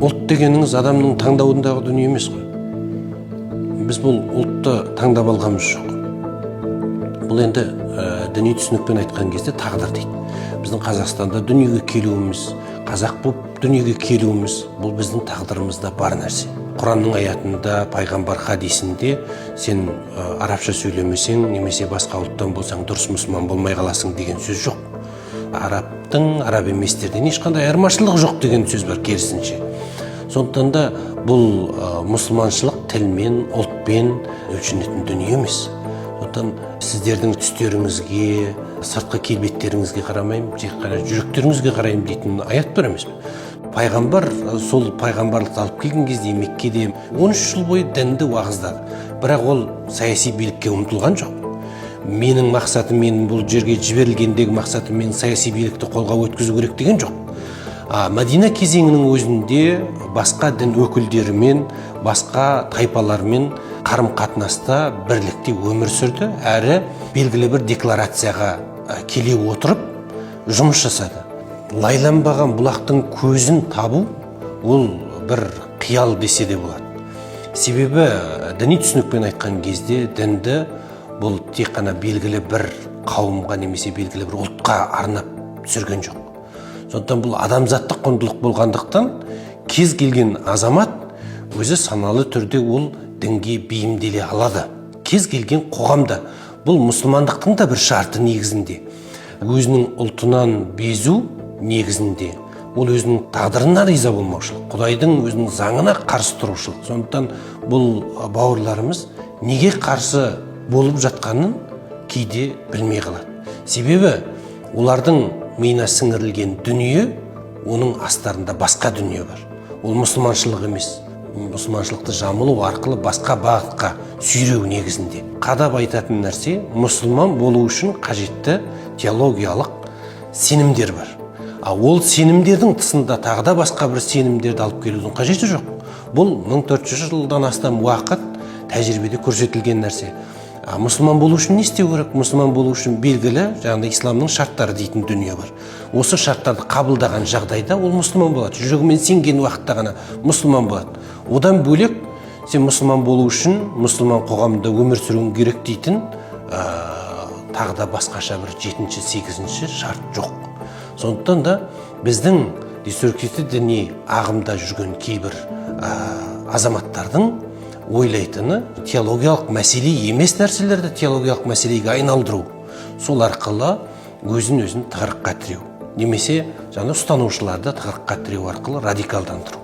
Ұлт дегеніңіз адамның таңдауындағы дүние емес қой. Біз бұл ұлтты таңдап алғанымыз жоқ. Бұл енді діни түсінікпен айтқан кезде тағдыр дейді. Біздің Қазақстанда дүниеге келуіміз, қазақ болып дүниеге келуіміз, бұл біздің тағдырымызда бар нәрсе. Құранның аятында, пайғамбар хадисінде сен арабша сөйлемесең, немесе басқа ұлттан болсаң дұрыс мұсылман болмай қаласың деген сөз жоқ. Арабтың араб еместерден ешқандай айырмашылығы жоқ деген сөз бар, керісінше. Сондықтан да бұл мұсылманшылық тілмен, ұлтпен өлшенетін дүние емес. Сондықтан сіздердің түстеріңізге, сыртқы келбеттеріңізге қарамаймын, тек қана жүректеріңізге қараймын дейтін аят бар емес пе? Пайғамбар сол пайғамбарлықты алып келген кезде Меккеде 13 жыл бойы дінді уағыздады. Бірақ ол саяси билікке ұмтылған жоқ. Менің мақсатым, мен бұл жерге жіберілгендегі мақсатым мен саяси билікті қолға өткізу керек деген жоқ. Мәдина кезеңінің өзінде басқа дін өкілдерімен, басқа тайпалармен қарым-қатынаста бірлікте өмір сүрді, әрі белгілі бір декларацияға келе отырып жұмыс жасады. Лайланбаған бұлақтың көзін табу ол бір қиял десе де болады. Себебі діни түсінікпен айтқан кезде дінді бұл тек қана белгілі бір қауымға немесе белгілі бір ұлтқа арнап түсірген жоқ. Сондықтан бұл адамзаттық құндылық болғандықтан кез келген азамат өзі саналы түрде ол дінге бейімделе алады. Кез келген қоғамда бұл мұсылмандықтың да бір шарты негізінде. Өзінің ұлтынан безу негізінде. Ол өзінің тағдырына риза болмаушылық, Құдайдың өзінің заңына қарсы тұрушылық. Сондықтан бұл бауырларымыз неге қарсы болып жатқанын кейде білмей қалады. Себебі олардың миына сіңірілген дүние, оның астарында басқа дүние бар. Ол мұсылманшылық емес. Мұсылманшылықты жамылу арқылы басқа бағытқа сүйреу негізінде. Қадап айтатын нәрсе, мұсылман болу үшін қажетті теологиялық сенімдер бар. Ол сенімдердің тысында тағы да басқа бір сенімдерді алып келудің қажеті жоқ. Бұл 1400 жылдан астам уақыт тәжірибеде көрсетілген нәрсе. Мұсылман болу үшін не істеу керек? Мұсылман болу үшін белгілі, жаңағыдай исламның шарттары дейтін дүние бар. Осы шарттарды қабылдаған жағдайда ол мұсылман болады. Жүрегімен сенген уақытта ғана мұсылман болады. Одан бөлек сен мұсылман болу үшін мұсылман қоғамында өмір сүруің керек дейтін тағы да басқаша бір 7-ші, 8-ші шарт жоқ. Сондықтан да біздің деструктивті діни ағымда жүрген кейбір азаматтардың ойлайтыны теологиялық мәселе емес нәрселерді теологиялық мәселеге айналдыру. Сол арқылы өзін тығырыққа тіреу. Немесе ұстанушыларды тығырыққа тіреу арқылы радикалдандыру.